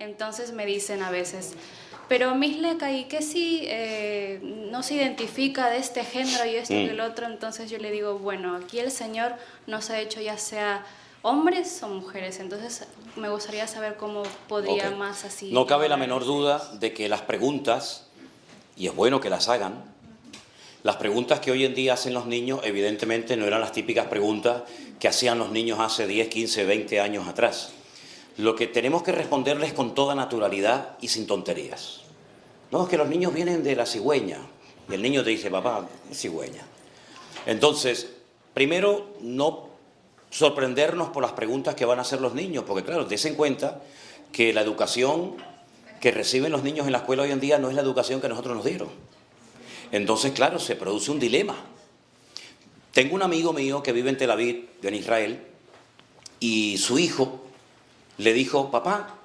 Entonces me dicen a veces, pero Miss Leca, ¿y qué si no se identifica de este género y esto y el otro? Entonces yo le digo, bueno, aquí el Señor nos ha hecho ya sea hombres o mujeres, entonces me gustaría saber cómo podría más así... No cabe la menor duda de que las preguntas, y es bueno que las hagan, las preguntas que hoy en día hacen los niños evidentemente no eran las típicas preguntas que hacían los niños hace 10, 15, 20 años atrás. Lo que tenemos que responderles con toda naturalidad y sin tonterías. No, es que los niños vienen de la cigüeña. Y el niño te dice, papá, es cigüeña. Entonces, primero, no sorprendernos por las preguntas que van a hacer los niños, porque claro, des en cuenta que la educación que reciben los niños en la escuela hoy en día no es la educación que nosotros nos dieron. Entonces, claro, se produce un dilema. Tengo un amigo mío que vive en Tel Aviv, en Israel, y su hijo le dijo, papá,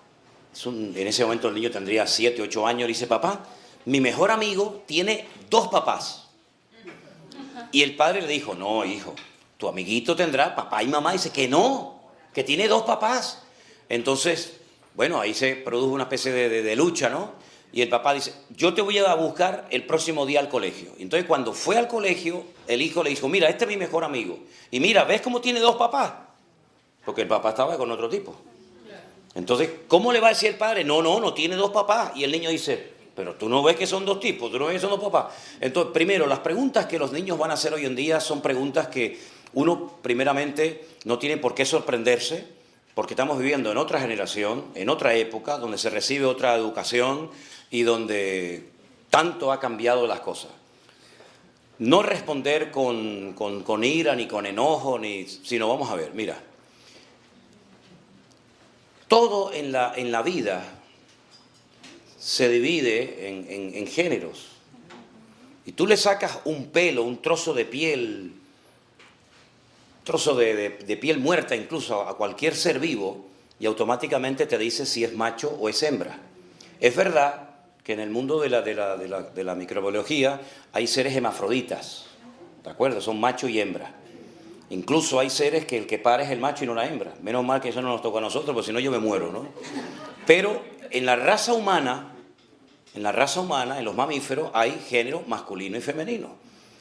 en ese momento el niño tendría 7, 8 años, le dice, papá, mi mejor amigo tiene 2 papás. Y el padre le dijo, no, hijo, tu amiguito tendrá papá y mamá. Y dice que no, que tiene 2 papás. Entonces, bueno, ahí se produjo una especie de lucha, ¿no? Y el papá dice, yo te voy a buscar el próximo día al colegio. Entonces, cuando fue al colegio, el hijo le dijo, mira, este es mi mejor amigo. Y mira, ¿ves cómo tiene 2 papás? Porque el papá estaba con otro tipo. Entonces, ¿cómo le va a decir el padre? No, no, no tiene 2 papás. Y el niño dice, pero tú no ves que son 2 tipos, tú no ves que son 2 papás. Entonces, primero, las preguntas que los niños van a hacer hoy en día son preguntas que uno, primeramente, no tiene por qué sorprenderse, porque estamos viviendo en otra generación, en otra época, donde se recibe otra educación y donde tanto ha cambiado las cosas. No responder con ira, ni con enojo, sino vamos a ver, mira, todo en la vida se divide en géneros. Y tú le sacas un pelo, un trozo de piel, trozo de piel muerta incluso a cualquier ser vivo, y automáticamente te dice si es macho o es hembra. Es verdad que en el mundo de la microbiología hay seres hermafroditas, ¿de acuerdo? Son macho y hembra. Incluso hay seres que el que para es el macho y no la hembra. Menos mal que eso no nos toca a nosotros, porque si no yo me muero, ¿no? Pero en la raza humana, en los mamíferos, hay género masculino y femenino.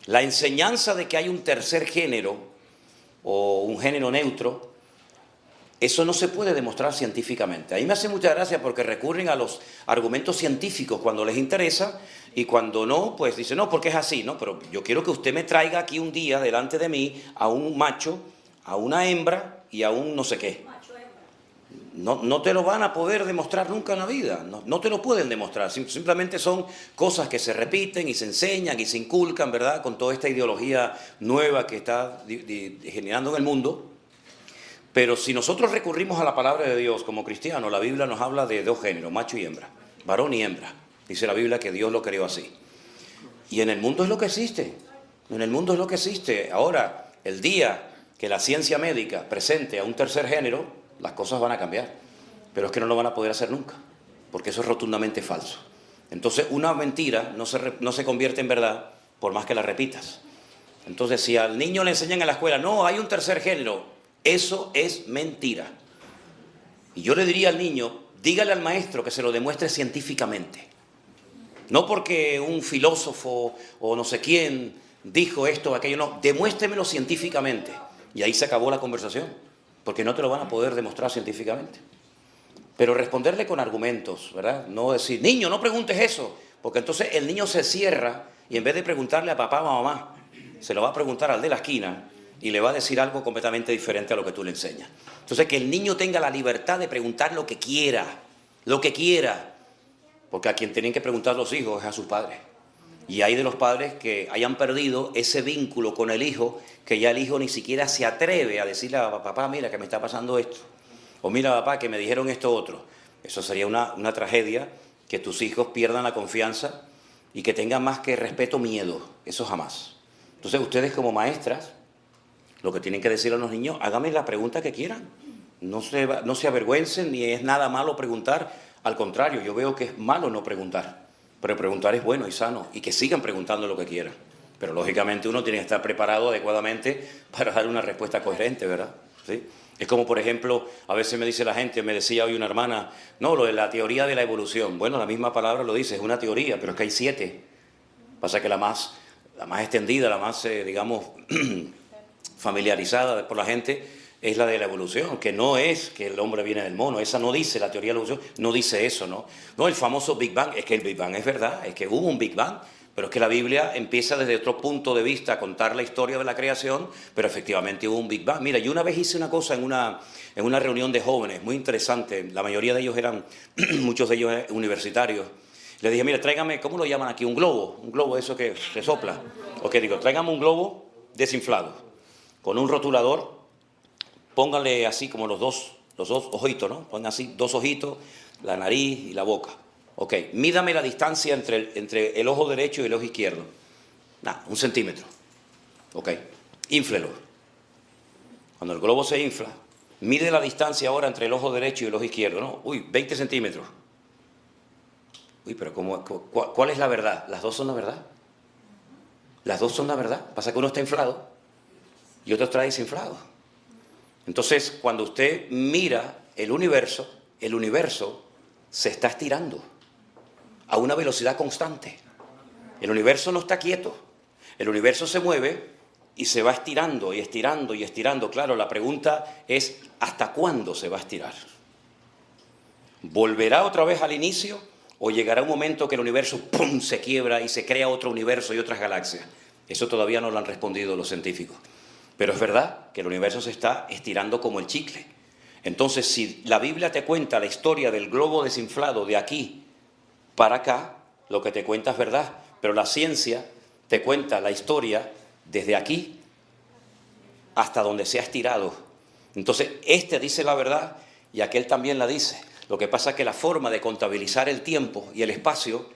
La enseñanza de que hay un tercer género o un género neutro, eso no se puede demostrar científicamente. A mí me hace mucha gracia porque recurren a los argumentos científicos cuando les interesa y cuando no, pues dicen, no, porque es así, ¿no? Pero yo quiero que usted me traiga aquí un día delante de mí a un macho, a una hembra y a un no sé qué. No te lo van a poder demostrar nunca en la vida, no te lo pueden demostrar, simplemente son cosas que se repiten y se enseñan y se inculcan, ¿verdad? Con toda esta ideología nueva que está generando en el mundo. Pero si nosotros recurrimos a la palabra de Dios como cristianos, la Biblia nos habla de 2 géneros, macho y hembra, varón y hembra. Dice la Biblia que Dios lo creó así. Y en el mundo es lo que existe, en el mundo es lo que existe. Ahora, el día que la ciencia médica presente a un tercer género, las cosas van a cambiar. Pero es que no lo van a poder hacer nunca, porque eso es rotundamente falso. Entonces, una mentira no se convierte en verdad por más que la repitas. Entonces, si al niño le enseñan en la escuela, no, hay un tercer género, eso es mentira. Y yo le diría al niño, dígale al maestro que se lo demuestre científicamente. No porque un filósofo o no sé quién dijo esto o aquello, no, demuéstremelo científicamente. Y ahí se acabó la conversación, porque no te lo van a poder demostrar científicamente. Pero responderle con argumentos, ¿verdad? No decir, niño, no preguntes eso, porque entonces el niño se cierra y en vez de preguntarle a papá o a mamá, se lo va a preguntar al de la esquina y le va a decir algo completamente diferente a lo que tú le enseñas. Entonces, que el niño tenga la libertad de preguntar lo que quiera, porque a quien tienen que preguntar los hijos es a sus padres. Y hay de los padres que hayan perdido ese vínculo con el hijo, que ya el hijo ni siquiera se atreve a decirle a papá, mira que me está pasando esto, o mira papá que me dijeron esto otro. Eso sería una tragedia, que tus hijos pierdan la confianza y que tengan más que respeto, miedo. Eso jamás. Entonces ustedes como maestras, lo que tienen que decir a los niños, háganme la pregunta que quieran. No se avergüencen, ni es nada malo preguntar. Al contrario, yo veo que es malo no preguntar. Pero preguntar es bueno y sano, y que sigan preguntando lo que quieran. Pero lógicamente uno tiene que estar preparado adecuadamente para dar una respuesta coherente, ¿verdad? ¿Sí? Es como, por ejemplo, a veces me dice la gente, me decía hoy una hermana, no, lo de la teoría de la evolución. Bueno, la misma palabra lo dice, es una teoría, pero es que hay 7. Pasa que la más extendida, la más, digamos, familiarizada por la gente es la de la evolución, que no es que el hombre viene del mono. Esa no dice, la teoría de la evolución no dice eso, ¿no? No, el famoso Big Bang, es que el Big Bang es verdad, es que hubo un Big Bang, pero es que la Biblia empieza desde otro punto de vista a contar la historia de la creación, pero efectivamente hubo un Big Bang. Mira, yo una vez hice una cosa en una reunión de jóvenes, muy interesante, la mayoría de ellos eran, muchos de ellos universitarios. Les dije, mira, tráigame, ¿cómo lo llaman aquí? Un globo eso que se sopla. Ok, digo, tráigame un globo desinflado, con un rotulador, pónganle así como los dos ojitos, ¿no? Pongan así, 2 ojitos, la nariz y la boca. Ok, mídame la distancia entre el ojo derecho y el ojo izquierdo. Nada, 1 centímetro. Ok, inflelo. Cuando el globo se infla, mide la distancia ahora entre el ojo derecho y el ojo izquierdo, ¿no? Uy, 20 centímetros. Uy, pero ¿cuál es la verdad? Las dos son la verdad. Las dos son la verdad. Pasa que uno está inflado y otro está desinflado. Entonces, cuando usted mira el universo se está estirando a una velocidad constante. El universo no está quieto. El universo se mueve y se va estirando y estirando y estirando. Claro, la pregunta es, ¿hasta cuándo se va a estirar? ¿Volverá otra vez al inicio o llegará un momento que el universo ¡pum!, se quiebra y se crea otro universo y otras galaxias? Eso todavía no lo han respondido los científicos. Pero es verdad que el universo se está estirando como el chicle. Entonces, si la Biblia te cuenta la historia del globo desinflado de aquí para acá, lo que te cuenta es verdad. Pero la ciencia te cuenta la historia desde aquí hasta donde se ha estirado. Entonces, este dice la verdad y aquel también la dice. Lo que pasa es que la forma de contabilizar el tiempo y el espacio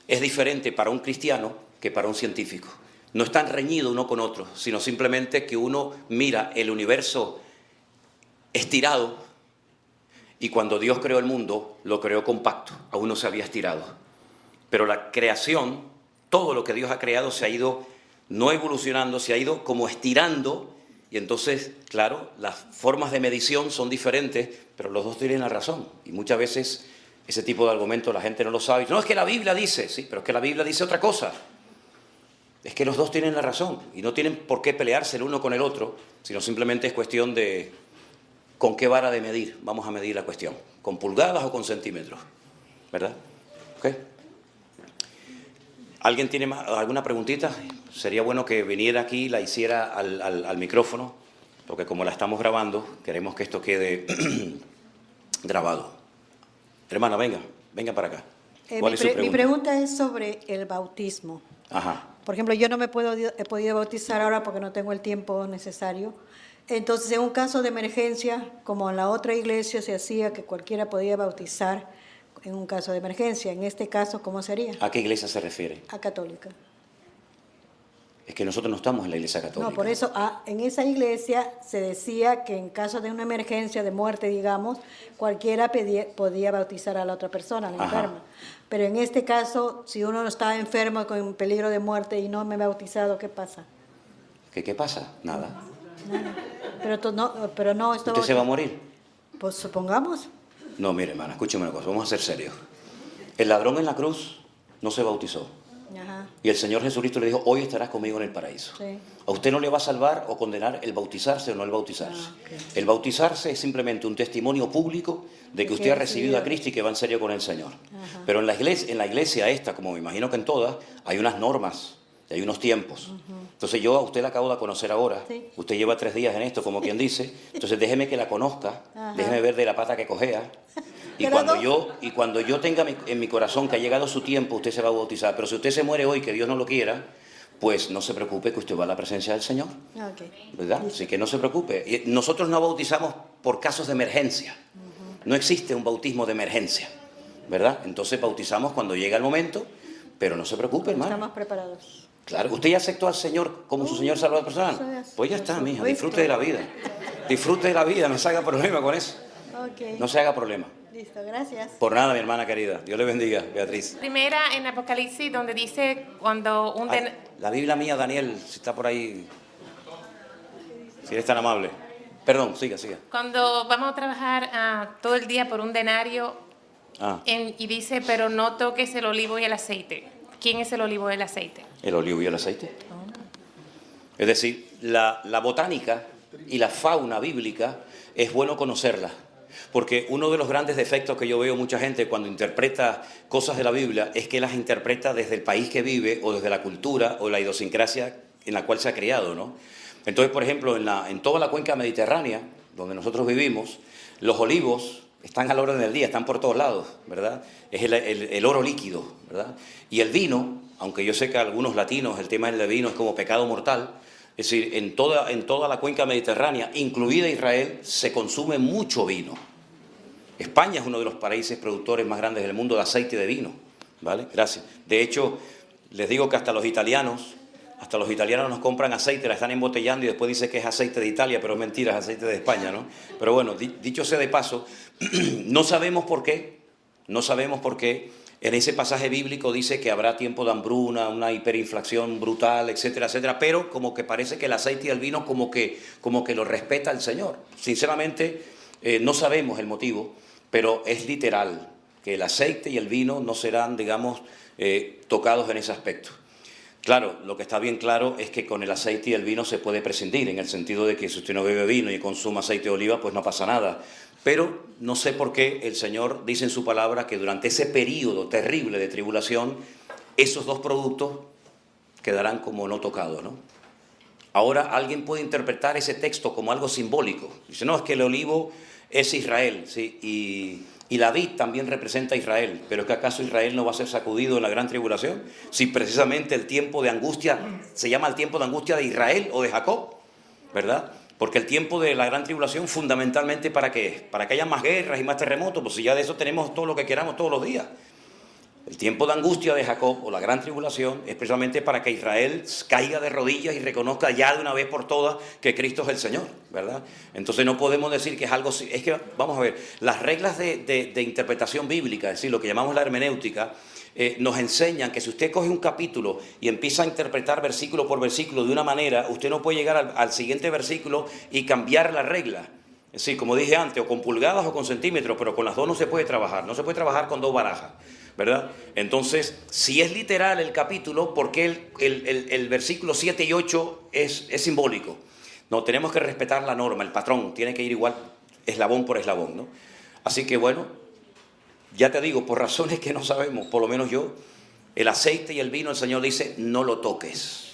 es diferente para un cristiano que para un científico. No están reñidos uno con otro, sino simplemente que uno mira el universo estirado y cuando Dios creó el mundo, lo creó compacto, aún no se había estirado. Pero la creación, todo lo que Dios ha creado se ha ido no evolucionando, se ha ido como estirando y entonces, claro, las formas de medición son diferentes, pero los dos tienen la razón. Y muchas veces ese tipo de argumentos la gente no lo sabe. No, es que la Biblia dice, sí, pero es que la Biblia dice otra cosa. Es que los dos tienen la razón y no tienen por qué pelearse el uno con el otro, sino simplemente es cuestión de con qué vara de medir vamos a medir la cuestión, con pulgadas o con centímetros, ¿verdad? ¿Ok? ¿Alguien tiene alguna preguntita? Sería bueno que viniera aquí y la hiciera al micrófono, porque como la estamos grabando, queremos que esto quede grabado. Hermana, venga para acá. ¿Cuál es su pregunta? Mi pregunta es sobre el bautismo. Ajá. Por ejemplo, yo no he podido bautizar ahora porque no tengo el tiempo necesario. Entonces, en un caso de emergencia, como en la otra iglesia se hacía que cualquiera podía bautizar en un caso de emergencia, en este caso, ¿cómo sería? ¿A qué iglesia se refiere? A católica. Es que nosotros no estamos en la iglesia católica. No, por eso en esa iglesia se decía que en caso de una emergencia de muerte, digamos, cualquiera podía bautizar a la otra persona, la enferma. Pero en este caso, si uno está enfermo con peligro de muerte y no me he bautizado, ¿qué pasa? ¿Qué pasa? Nada. Pero no ¿Usted se va a morir? Pues supongamos. No, mire, hermana, escúcheme una cosa, vamos a ser serios. El ladrón en la cruz no se bautizó. Ajá. Y el Señor Jesucristo le dijo, hoy estarás conmigo en el paraíso. Sí. A usted no le va a salvar o condenar el bautizarse o no el bautizarse. Okay. El bautizarse es simplemente un testimonio público de que usted ha recibido a Cristo y que va en serio con el Señor. Ajá. Pero en la iglesia esta, como me imagino que en todas, hay unas normas, hay unos tiempos. Entonces yo a usted la acabo de conocer ahora. Sí. Usted lleva 3 días en esto, como quien dice. Entonces déjeme que la conozca, déjeme ver de la pata que cojea. Y cuando yo tenga en mi corazón que ha llegado su tiempo, usted se va a bautizar. Pero si usted se muere hoy, que Dios no lo quiera, pues no se preocupe que usted va a la presencia del Señor. Okay. ¿Verdad? Así que no se preocupe. Y nosotros no bautizamos por casos de emergencia. No existe un bautismo de emergencia. ¿Verdad? Entonces bautizamos cuando llega el momento, pero no se preocupe, hermano. Estamos preparados. Claro. ¿Usted ya aceptó al Señor como su Señor Salvador personal? Pues ya está, mija. Disfrute de la vida. Disfrute de la vida. No se haga problema con eso. Okay. No se haga problema. Listo, gracias. Por nada, mi hermana querida. Dios le bendiga, Beatriz. Primera en Apocalipsis, donde dice cuando un... La Biblia mía, Daniel, si está por ahí, si eres tan amable. Perdón, siga, siga. Cuando vamos a trabajar todo el día por un denario y dice, pero no toques el olivo y el aceite. ¿Quién es el olivo y el aceite? El olivo y el aceite. Es decir, la botánica y la fauna bíblica es bueno conocerla. Porque uno de los grandes defectos que yo veo mucha gente cuando interpreta cosas de la Biblia es que las interpreta desde el país que vive o desde la cultura o la idiosincrasia en la cual se ha criado, ¿no? Entonces, por ejemplo, en toda la cuenca mediterránea, donde nosotros vivimos, los olivos están a la orden del día, están por todos lados, ¿verdad? Es el oro líquido, ¿verdad? Y el vino, aunque yo sé que a algunos latinos el tema del vino es como pecado mortal, es decir, en toda la cuenca mediterránea, incluida Israel, se consume mucho vino. España es uno de los países productores más grandes del mundo de aceite de vino, ¿vale? Gracias. De hecho, les digo que hasta los italianos nos compran aceite, la están embotellando y después dice que es aceite de Italia, pero es mentira, es aceite de España, ¿no? Pero bueno, dicho sea de paso, no sabemos por qué en ese pasaje bíblico dice que habrá tiempo de hambruna, una hiperinflación brutal, etcétera, etcétera, pero como que parece que el aceite y el vino como que lo respeta el Señor. Sinceramente, no sabemos el motivo, pero es literal que el aceite y el vino no serán, digamos, tocados en ese aspecto. Claro, lo que está bien claro es que con el aceite y el vino se puede prescindir, en el sentido de que si usted no bebe vino y consume aceite de oliva, pues no pasa nada. Pero no sé por qué el Señor dice en su palabra que durante ese periodo terrible de tribulación, esos dos productos quedarán como no tocados, ¿no? Ahora alguien puede interpretar ese texto como algo simbólico. Dice, no, es que el olivo es Israel, ¿sí? Y la vid también representa a Israel, pero ¿es que acaso Israel no va a ser sacudido en la gran tribulación? Si precisamente el tiempo de angustia se llama el tiempo de angustia de Israel o de Jacob, ¿verdad? Porque el tiempo de la gran tribulación fundamentalmente ¿para qué es? Para que haya más guerras y más terremotos, pues si ya de eso tenemos todo lo que queramos todos los días. El tiempo de angustia de Jacob o la gran tribulación es precisamente para que Israel caiga de rodillas y reconozca ya de una vez por todas que Cristo es el Señor, ¿verdad? Entonces no podemos decir que es algo... Es que, vamos a ver, las reglas de interpretación bíblica, es decir, lo que llamamos la hermenéutica, nos enseñan que si usted coge un capítulo y empieza a interpretar versículo por versículo de una manera, usted no puede llegar al siguiente versículo y cambiar la regla. Es decir, como dije antes, o con pulgadas o con centímetros, pero con las dos no se puede trabajar. No se puede trabajar con dos barajas, ¿verdad? Entonces, si es literal el capítulo, ¿por qué el versículo 7 y 8 es simbólico? No, tenemos que respetar la norma, el patrón, tiene que ir igual eslabón por eslabón, ¿no? Así que bueno, ya te digo, por razones que no sabemos, por lo menos yo, el aceite y el vino, el Señor dice, no lo toques.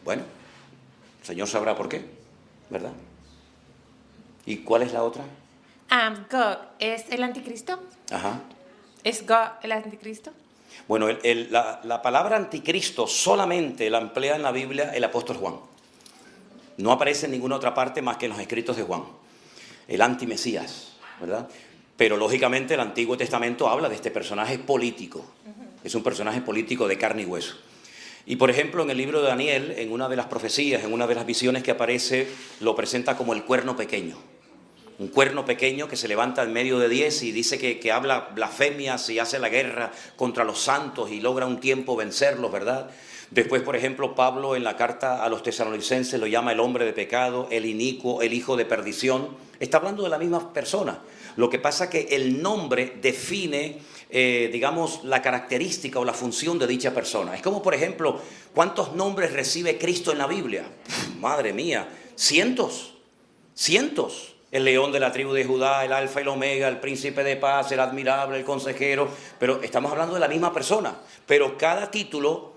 Bueno, el Señor sabrá por qué, ¿verdad? ¿Y cuál es la otra? God, ¿es el anticristo? Ajá. ¿Es God el anticristo? Bueno, la palabra anticristo solamente la emplea en la Biblia el apóstol Juan. No aparece en ninguna otra parte más que en los escritos de Juan. El antimesías, ¿verdad? Pero lógicamente el Antiguo Testamento habla de este personaje político. Es un personaje político de carne y hueso. Y por ejemplo, en el libro de Daniel, en una de las profecías, en una de las visiones que aparece, lo presenta como el cuerno pequeño. Un cuerno pequeño que se levanta en medio de 10 y dice que habla blasfemias y hace la guerra contra los santos y logra un tiempo vencerlos, ¿verdad? Después, por ejemplo, Pablo en la carta a los tesalonicenses lo llama el hombre de pecado, el inicuo, el hijo de perdición. Está hablando de la misma persona. Lo que pasa es que el nombre define, digamos, la característica o la función de dicha persona. Es como, por ejemplo, ¿cuántos nombres recibe Cristo en la Biblia? Madre mía, cientos. El león de la tribu de Judá, el alfa y el omega, el príncipe de paz, el admirable, el consejero. Pero estamos hablando de la misma persona. Pero cada título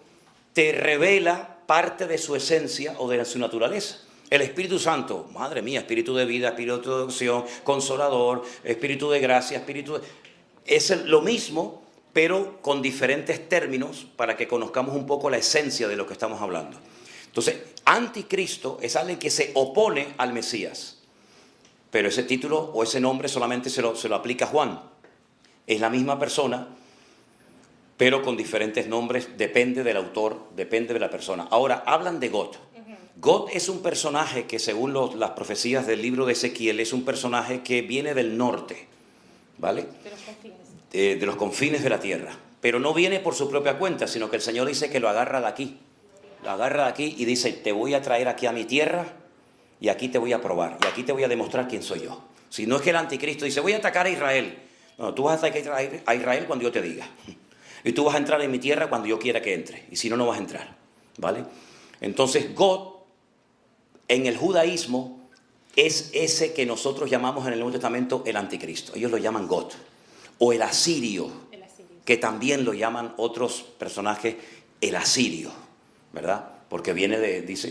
te revela parte de su esencia o de su naturaleza. El Espíritu Santo, madre mía, espíritu de vida, espíritu de adopción, consolador, espíritu de gracia, espíritu de... Es lo mismo, pero con diferentes términos para que conozcamos un poco la esencia de lo que estamos hablando. Entonces, anticristo es alguien que se opone al Mesías. Pero ese título o ese nombre solamente se lo aplica a Juan. Es la misma persona, pero con diferentes nombres, depende del autor, depende de la persona. Ahora, hablan de God. God es un personaje que, según las profecías del libro de Ezequiel, es un personaje que viene del norte, ¿vale? De los confines. De los confines de la tierra. Pero no viene por su propia cuenta, sino que el Señor dice que lo agarra de aquí. Lo agarra de aquí y dice, te voy a traer aquí a mi tierra y aquí te voy a probar, y aquí te voy a demostrar quién soy yo. Si no es que el anticristo dice, voy a atacar a Israel. No, tú vas a atacar a Israel cuando yo te diga. Y tú vas a entrar en mi tierra cuando yo quiera que entre. Y si no, no vas a entrar. ¿Vale? Entonces, God, en el judaísmo, es ese que nosotros llamamos en el Nuevo Testamento el anticristo. Ellos lo llaman God. O el asirio, que también lo llaman otros personajes el asirio, ¿verdad? Porque viene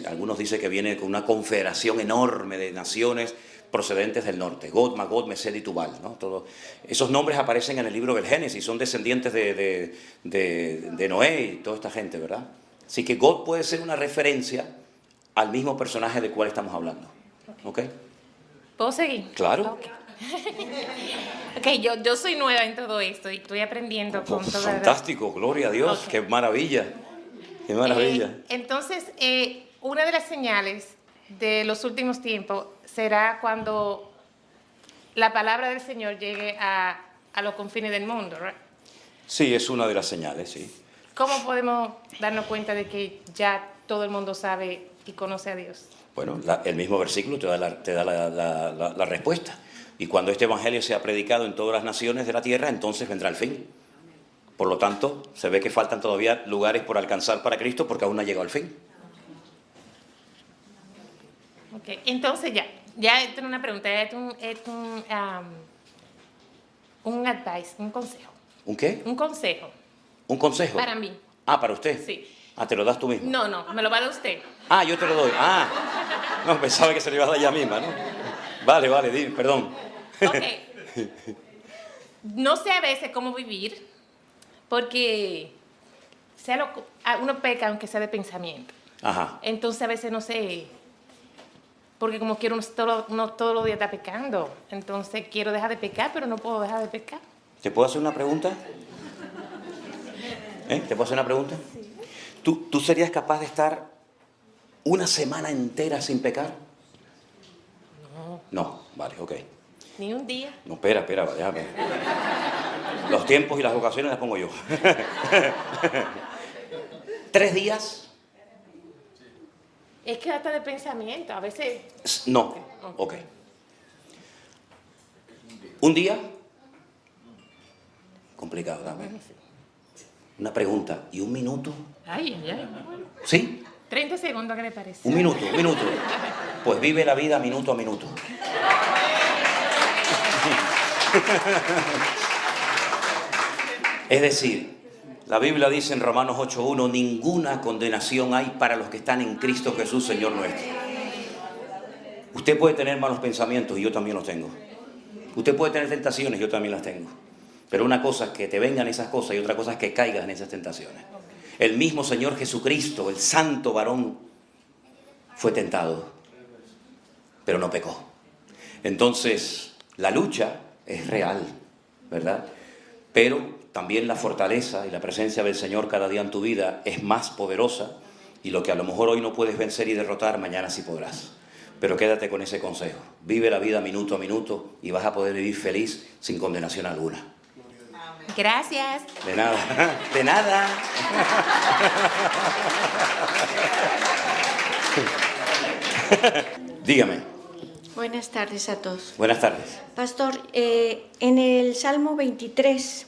algunos dicen que viene con una confederación enorme de naciones procedentes del norte. God, Magog, Mesed y Tubal, ¿no? Esos nombres aparecen en el libro del Génesis, son descendientes de Noé y toda esta gente, ¿verdad? Así que God puede ser una referencia al mismo personaje del cual estamos hablando. ¿Ok? ¿Puedo seguir? Claro. Ok, yo soy nueva en todo esto y estoy aprendiendo con todo. Fantástico, gloria a Dios, Okay. qué maravilla, qué maravilla. Entonces, una de las señales de los últimos tiempos será cuando la palabra del Señor llegue a los confines del mundo, ¿right? Sí, es una de las señales, sí. ¿Cómo podemos darnos cuenta de que ya todo el mundo sabe y conoce a Dios? Bueno, el mismo versículo te da la respuesta. Y cuando este evangelio sea predicado en todas las naciones de la tierra, entonces vendrá el fin. Por lo tanto, se ve que faltan todavía lugares por alcanzar para Cristo porque aún no ha llegado el fin. Ok, entonces ya esto es una pregunta, un advice, un consejo. ¿Un qué? Un consejo. ¿Un consejo? Para mí. Ah, ¿para usted? Sí. Ah, ¿te lo das tú mismo? No, me lo va a dar usted. Ah, yo te lo doy. Ah, no, pensaba que se lo iba a dar ella misma, ¿no? Vale, dime, perdón. Ok. No sé a veces cómo vivir, porque uno peca aunque sea de pensamiento. Ajá. Entonces a veces no sé, porque como quiero no todos los días está pecando, entonces quiero dejar de pecar, pero no puedo dejar de pecar. ¿Te puedo hacer una pregunta? ¿Te puedo hacer una pregunta? Sí. ¿Tú serías capaz de estar una semana entera sin pecar? No. No, vale, ok. Ni un día. No, espera, déjame. Los tiempos y las ocasiones las pongo yo. 3 días. Es que hasta de pensamiento, a veces... No, ok. ¿Un día? Complicado, dame. Una pregunta, ¿y un minuto? Ay. ¿Sí? 30 segundos, ¿qué le parece? Un minuto. Pues vive la vida minuto a minuto. Es decir, la Biblia dice en Romanos 8:1, ninguna condenación hay para los que están en Cristo Jesús, Señor nuestro. Usted puede tener malos pensamientos y yo también los tengo. Usted puede tener tentaciones, yo también las tengo. Pero una cosa es que te vengan esas cosas y otra cosa es que caigas en esas tentaciones. El mismo Señor Jesucristo, el santo varón, fue tentado, pero no pecó. Entonces, la lucha es real, ¿verdad? Pero también la fortaleza y la presencia del Señor cada día en tu vida es más poderosa, y lo que a lo mejor hoy no puedes vencer y derrotar, mañana sí podrás. Pero quédate con ese consejo. Vive la vida minuto a minuto y vas a poder vivir feliz sin condenación alguna. Gracias. De nada, de nada. Dígame. Buenas tardes a todos. Buenas tardes. Pastor, en el Salmo 23,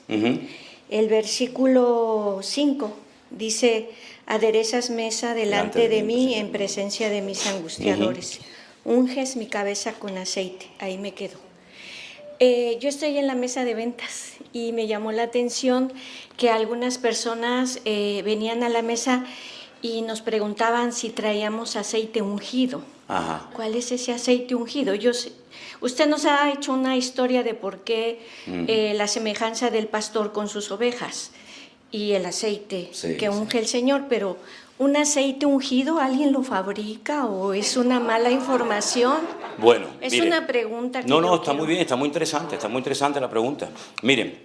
el versículo 5, dice, aderezas mesa delante de mí en presencia de mis angustiadores. Unges mi cabeza con aceite. Ahí me quedo. Yo estoy en la mesa de ventas y me llamó la atención que algunas personas venían a la mesa y nos preguntaban si traíamos aceite ungido. Ajá. ¿Cuál es ese aceite ungido? Usted nos ha hecho una historia de por qué la semejanza del pastor con sus ovejas y el aceite que unge el Señor, pero ¿un aceite ungido alguien lo fabrica o es una mala información? Bueno, es miren, una pregunta que No, está muy bien, está muy interesante la pregunta. Miren,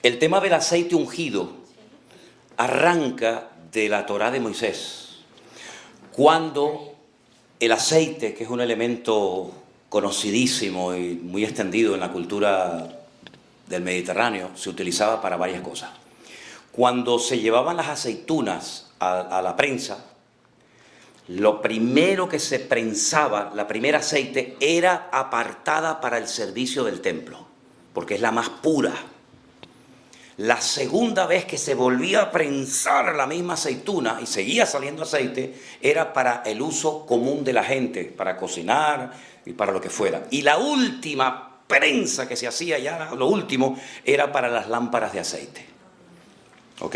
el tema del aceite ungido arranca de la Torá de Moisés, cuando el aceite, que es un elemento conocidísimo y muy extendido en la cultura del Mediterráneo, se utilizaba para varias cosas. Cuando se llevaban las aceitunas a la prensa, lo primero que se prensaba, la primera aceite, era apartada para el servicio del templo, porque es la más pura. La segunda vez que se volvía a prensar la misma aceituna y seguía saliendo aceite, era para el uso común de la gente, para cocinar y para lo que fuera. Y la última prensa que se hacía, ya lo último, era para las lámparas de aceite. ¿Ok?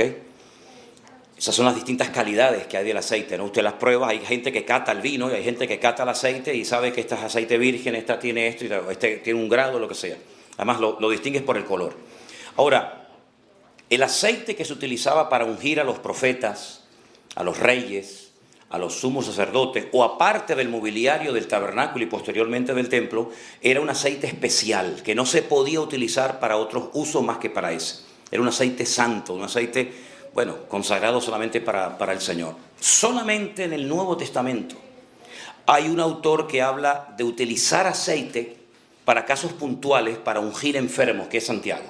Esas son las distintas calidades que hay del aceite, ¿no? Usted las prueba, hay gente que cata el vino y hay gente que cata el aceite y sabe que este es aceite virgen, esta tiene esto, y este tiene un grado, lo que sea. Además lo distingues por el color. Ahora, el aceite que se utilizaba para ungir a los profetas, a los reyes, a los sumos sacerdotes, o aparte del mobiliario del tabernáculo y posteriormente del templo, era un aceite especial, que no se podía utilizar para otros usos más que para ese. Era un aceite santo, un aceite, bueno, consagrado solamente para el Señor. Solamente en el Nuevo Testamento hay un autor que habla de utilizar aceite para casos puntuales, para ungir enfermos, que es Santiago.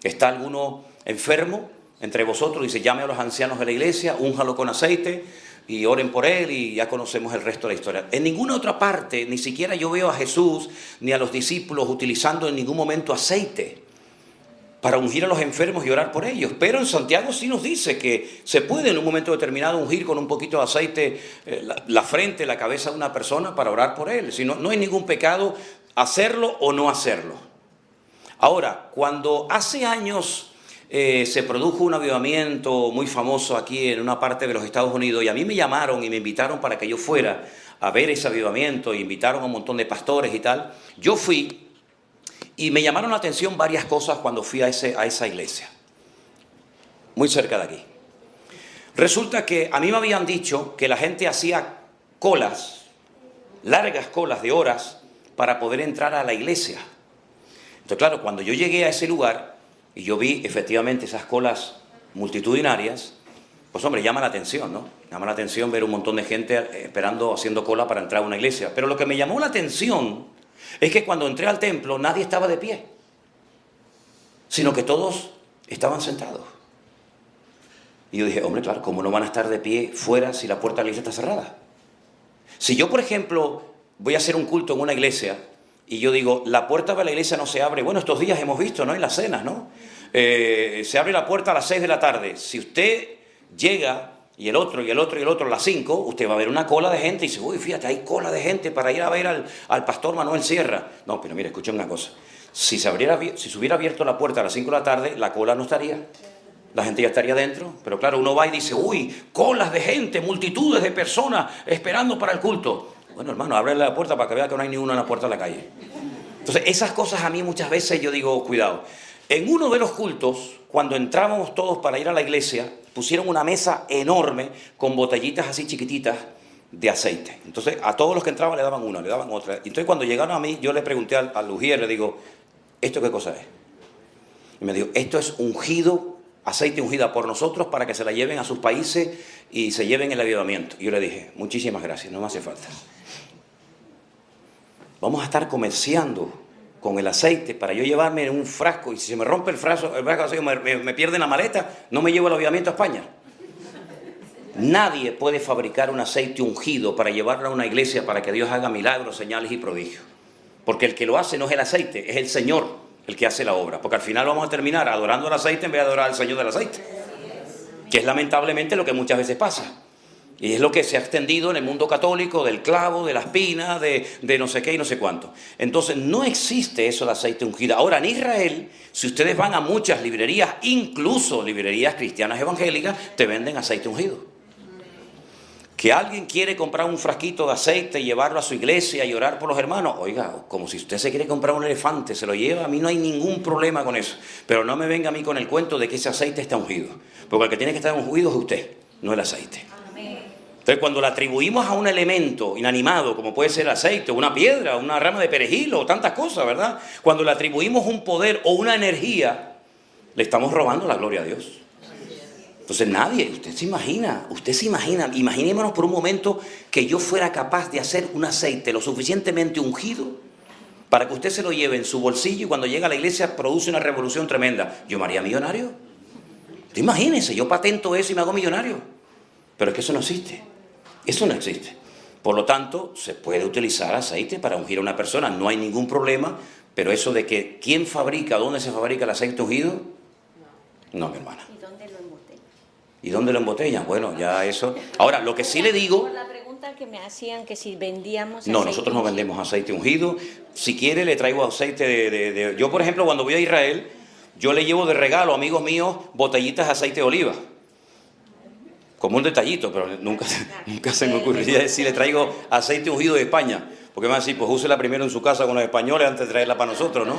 Está alguno enfermo entre vosotros, dice, llame a los ancianos de la iglesia, únjalo con aceite y oren por él, y ya conocemos el resto de la historia. En ninguna otra parte, ni siquiera yo veo a Jesús ni a los discípulos utilizando en ningún momento aceite para ungir a los enfermos y orar por ellos. Pero en Santiago sí nos dice que se puede en un momento determinado ungir con un poquito de aceite la frente, la cabeza de una persona para orar por él. Si no, no hay ningún pecado hacerlo o no hacerlo. Ahora, cuando hace años se produjo un avivamiento muy famoso aquí en una parte de los Estados Unidos, y a mí me llamaron y me invitaron para que yo fuera a ver ese avivamiento, e invitaron a un montón de pastores y tal. Yo fui y me llamaron la atención varias cosas cuando fui a esa iglesia, muy cerca de aquí. Resulta que a mí me habían dicho que la gente hacía colas, largas colas de horas, para poder entrar a la iglesia. Entonces, claro, cuando yo llegué a ese lugar y yo vi efectivamente esas colas multitudinarias, pues hombre, llama la atención, ¿no? Llama la atención ver un montón de gente esperando, haciendo cola para entrar a una iglesia. Pero lo que me llamó la atención es que cuando entré al templo nadie estaba de pie, sino que todos estaban sentados. Y yo dije, hombre, claro, ¿cómo no van a estar de pie fuera si la puerta de la iglesia está cerrada? Si yo, por ejemplo, voy a hacer un culto en una iglesia y yo digo, la puerta de la iglesia no se abre. Bueno, estos días hemos visto, ¿no? En las cenas, ¿no? Se abre la puerta a las 6 de la tarde. Si usted llega y el otro a las 5, usted va a ver una cola de gente y dice, uy, fíjate, hay cola de gente para ir a ver al pastor Manuel Sierra. No, pero mire, escuchen una cosa. Si se hubiera abierto la puerta a las 5 de la tarde, la cola no estaría. La gente ya estaría dentro. Pero claro, uno va y dice, uy, colas de gente, multitudes de personas esperando para el culto. Bueno, hermano, ábrele la puerta para que vea que no hay ni uno en la puerta de la calle. Entonces, esas cosas a mí muchas veces yo digo, cuidado. En uno de los cultos, cuando entrábamos todos para ir a la iglesia, pusieron una mesa enorme con botellitas así chiquititas de aceite. Entonces, a todos los que entraban le daban una, le daban otra. Entonces, cuando llegaron a mí, yo le pregunté al ujier, le digo, ¿esto qué cosa es? Y me dijo, esto es ungido, aceite ungida por nosotros para que se la lleven a sus países y se lleven el avivamiento. Y yo le dije, muchísimas gracias, no me hace falta. Vamos a estar comerciando con el aceite para yo llevarme en un frasco, y si se me rompe el frasco me pierden la maleta, no me llevo el avivamiento a España. Nadie puede fabricar un aceite ungido para llevarlo a una iglesia para que Dios haga milagros, señales y prodigios. Porque el que lo hace no es el aceite, es el Señor el que hace la obra. Porque al final vamos a terminar adorando al aceite en vez de adorar al Señor del aceite. Que es lamentablemente lo que muchas veces pasa. Y es lo que se ha extendido en el mundo católico, del clavo, de la espina, de no sé qué y no sé cuánto. Entonces, no existe eso de aceite ungido. Ahora, en Israel, si ustedes van a muchas librerías, incluso librerías cristianas evangélicas, te venden aceite ungido. Que alguien quiere comprar un frasquito de aceite y llevarlo a su iglesia y orar por los hermanos, oiga, como si usted se quiere comprar un elefante, se lo lleva, a mí no hay ningún problema con eso. Pero no me venga a mí con el cuento de que ese aceite está ungido. Porque el que tiene que estar ungido es usted, no el aceite. Entonces, cuando le atribuimos a un elemento inanimado, como puede ser el aceite, una piedra, una rama de perejil o tantas cosas, ¿verdad? Cuando le atribuimos un poder o una energía, le estamos robando la gloria a Dios. Entonces nadie, usted se imagina, imaginémonos por un momento que yo fuera capaz de hacer un aceite lo suficientemente ungido para que usted se lo lleve en su bolsillo y cuando llega a la iglesia produce una revolución tremenda. ¿Yo me haría millonario? Usted imagínese, yo patento eso y me hago millonario. Pero es que eso no existe. Eso no existe. Por lo tanto, se puede utilizar aceite para ungir a una persona, no hay ningún problema, pero eso de que quién fabrica, dónde se fabrica el aceite ungido, no, mi hermana. ¿Y dónde lo embotellan? ¿Y dónde lo embotellan? Bueno, ya eso... Ahora, lo que sí le digo... Por la pregunta que me hacían, que si vendíamos No, aceite nosotros no ungido. vendemos aceite ungido. Si quiere, le traigo aceite de... Yo, por ejemplo, cuando voy a Israel, yo le llevo de regalo a amigos míos botellitas de aceite de oliva. Como un detallito, pero nunca se me ocurriría decir, le traigo aceite ungido de España. Porque me van a decir, pues úsela primero en su casa con los españoles antes de traerla para nosotros, ¿no?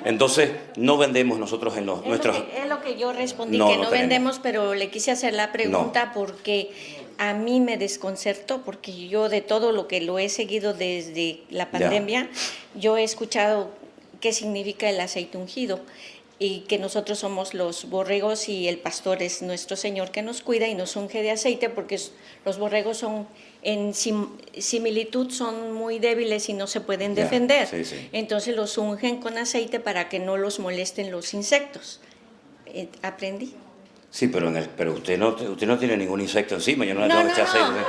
Entonces, no vendemos nosotros en los nuestros... Es lo que yo respondí, No, que no no tenemos. vendemos, pero le quise hacer la pregunta porque a mí me desconcertó, porque yo de todo lo que lo he seguido desde la pandemia, yo he escuchado qué significa el aceite ungido y que nosotros somos los borregos y el pastor es nuestro Señor que nos cuida y nos unge de aceite, porque los borregos son en similitud son muy débiles y no se pueden Ya, defender. sí, sí. Entonces los ungen con aceite para que no los molesten los insectos. Aprendí. Sí, pero usted no tiene ningún insecto encima, yo no le tengo que echar aceite.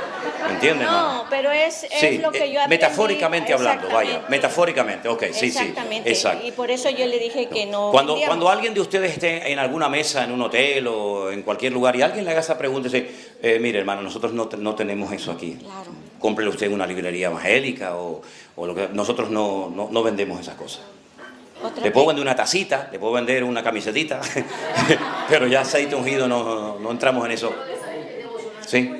¿Me entiende, hermano? No, pero es Sí, lo que yo aprendí. metafóricamente hablando, vaya, Exactamente. metafóricamente, ok, sí, Exactamente. sí, exacto. Y por eso yo le dije que no Cuando vendíamos. alguien de ustedes esté en alguna mesa, en un hotel o en cualquier lugar, y alguien le haga esa pregunta, dice, mire hermano, nosotros no tenemos eso aquí. Claro. Cómprele usted en una librería evangélica o lo que... Nosotros no vendemos esas cosas. Otra Le puedo vez. vender una tacita, le puedo vender una camisetita, pero ya aceite ungido no entramos en eso. ¿Sí?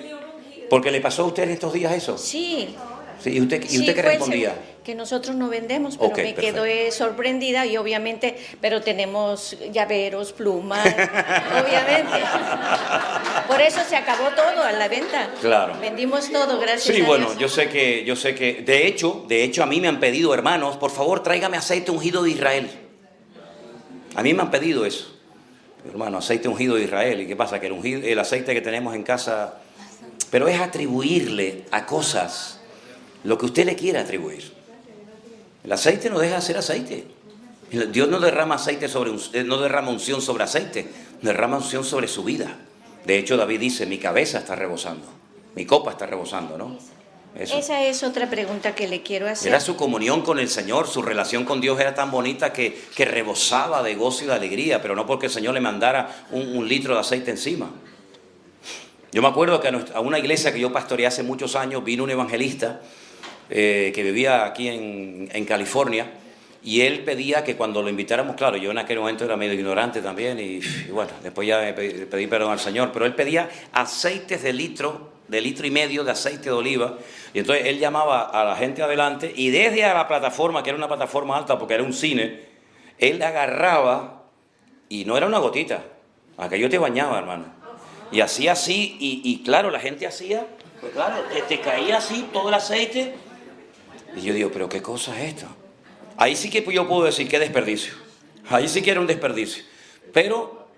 ¿Porque le pasó a usted en estos días eso? Sí. Sí, ¿y usted Sí, qué fue respondía? que nosotros no vendemos, pero Ok, me perfecto. quedé sorprendida y obviamente, pero tenemos llaveros, plumas, obviamente. Por eso se acabó todo a la venta. Claro. Vendimos todo, gracias Sí, a bueno, Dios. yo sé que, de hecho a mí me han pedido, hermanos, por favor tráigame aceite ungido de Israel. A mí me han pedido eso. Hermano, aceite ungido de Israel. ¿Y qué pasa? Que el aceite que tenemos en casa, pero es atribuirle a cosas lo que usted le quiera atribuir. El aceite no deja de ser aceite. Dios no derrama aceite no derrama unción sobre aceite, derrama unción sobre su vida. De hecho, David dice, mi cabeza está rebosando, mi copa está rebosando, ¿no? Eso. Esa es otra pregunta que le quiero hacer. Era su comunión con el Señor, su relación con Dios era tan bonita que rebosaba de gozo y de alegría, pero no porque el Señor le mandara un litro de aceite encima. Yo me acuerdo que a una iglesia que yo pastoreé hace muchos años vino un evangelista que vivía aquí en California, y él pedía que cuando lo invitáramos, claro, yo en aquel momento era medio ignorante también, y bueno, después ya pedí perdón al Señor, pero él pedía aceites de litro y medio de aceite de oliva, y entonces él llamaba a la gente adelante, y desde a la plataforma, que era una plataforma alta porque era un cine, él agarraba, y no era una gotita, aquello te bañaba, hermano, y hacía así, y claro, la gente hacía, pues claro, te caía así todo el aceite, y yo digo, pero ¿qué cosa es esto? Ahí sí que yo puedo decir qué desperdicio. Ahí sí que era un desperdicio. Pero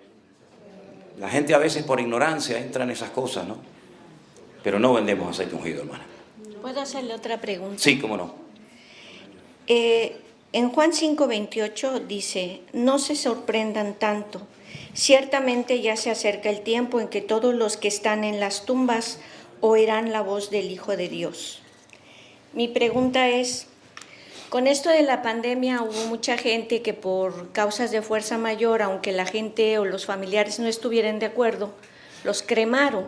la gente a veces por ignorancia entra en esas cosas, ¿no? Pero no vendemos aceite ungido, hermana. ¿Puedo hacerle otra pregunta? Sí, cómo no. En Juan 5:28 dice, no se sorprendan tanto. Ciertamente ya se acerca el tiempo en que todos los que están en las tumbas oirán la voz del Hijo de Dios. Mi pregunta es, con esto de la pandemia hubo mucha gente que por causas de fuerza mayor, aunque la gente o los familiares no estuvieran de acuerdo, los cremaron.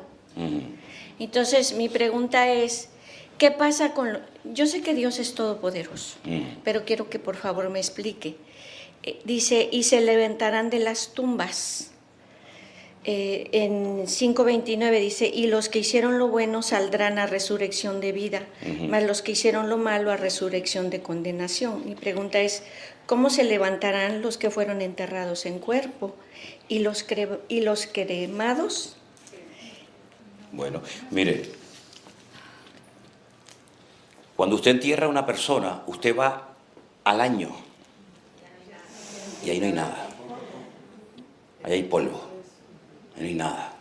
Entonces mi pregunta es, ¿qué pasa con...? Yo sé que Dios es todopoderoso, pero quiero que por favor me explique. Dice, y se levantarán de las tumbas. En 5:29 dice, y los que hicieron lo bueno saldrán a resurrección de vida, mas los que hicieron lo malo a resurrección de condenación. Mi pregunta es, ¿cómo se levantarán los que fueron enterrados en cuerpo? ¿Y los cremados? Bueno, mire, cuando usted entierra a una persona, usted va al año y ahí no hay nada. Ahí hay polvo. No hay nada.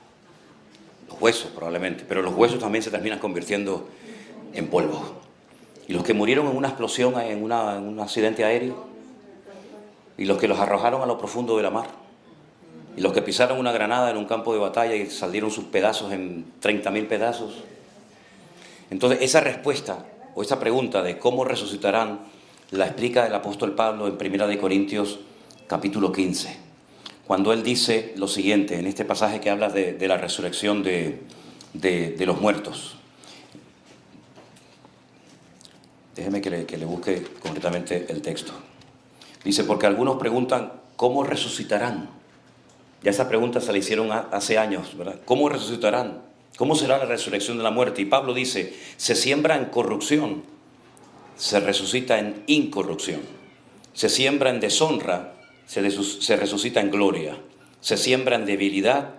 Los huesos probablemente, pero los huesos también se terminan convirtiendo en polvo. Y los que murieron en una explosión, en un accidente aéreo, y los que los arrojaron a lo profundo de la mar, y los que pisaron una granada en un campo de batalla y salieron sus pedazos en 30.000 pedazos, Entonces, esa respuesta o esa pregunta de cómo resucitarán la explica el apóstol Pablo en 1 Corintios capítulo 15, cuando él dice lo siguiente, en este pasaje que habla de la resurrección de los muertos. Déjeme que le busque concretamente el texto. Dice, porque algunos preguntan, ¿cómo resucitarán? Ya esa pregunta se la hicieron hace años, ¿verdad? ¿Cómo resucitarán? ¿Cómo será la resurrección de la muerte? Y Pablo dice, se siembra en corrupción, se resucita en incorrupción. Se siembra en deshonra, se resucita en gloria. Se siembra en debilidad,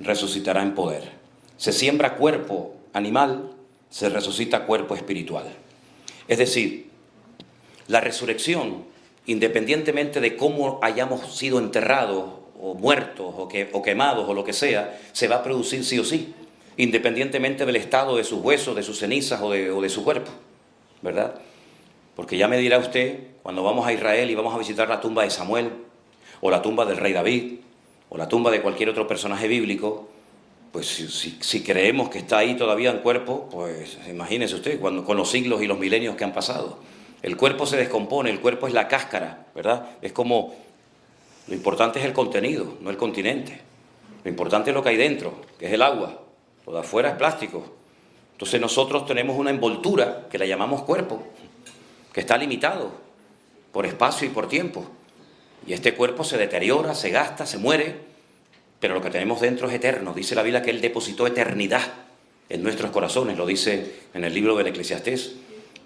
resucitará en poder. Se siembra cuerpo animal, se resucita cuerpo espiritual. Es decir, la resurrección, independientemente de cómo hayamos sido enterrados o muertos o quemados o lo que sea, se va a producir sí o sí, independientemente del estado de sus huesos, de sus cenizas o de su cuerpo, ¿verdad? Porque ya me dirá usted, cuando vamos a Israel y vamos a visitar la tumba de Samuel, o la tumba del rey David, o la tumba de cualquier otro personaje bíblico, pues si creemos que está ahí todavía en cuerpo, pues imagínese usted, con los siglos y los milenios que han pasado. El cuerpo se descompone, el cuerpo es la cáscara, ¿verdad? Es como, lo importante es el contenido, no el continente. Lo importante es lo que hay dentro, que es el agua. Lo de afuera es plástico. Entonces nosotros tenemos una envoltura que la llamamos cuerpo, que está limitado por espacio y por tiempo. Y este cuerpo se deteriora, se gasta, se muere, pero lo que tenemos dentro es eterno. Dice la Biblia que Él depositó eternidad en nuestros corazones, lo dice en el libro del Eclesiastés.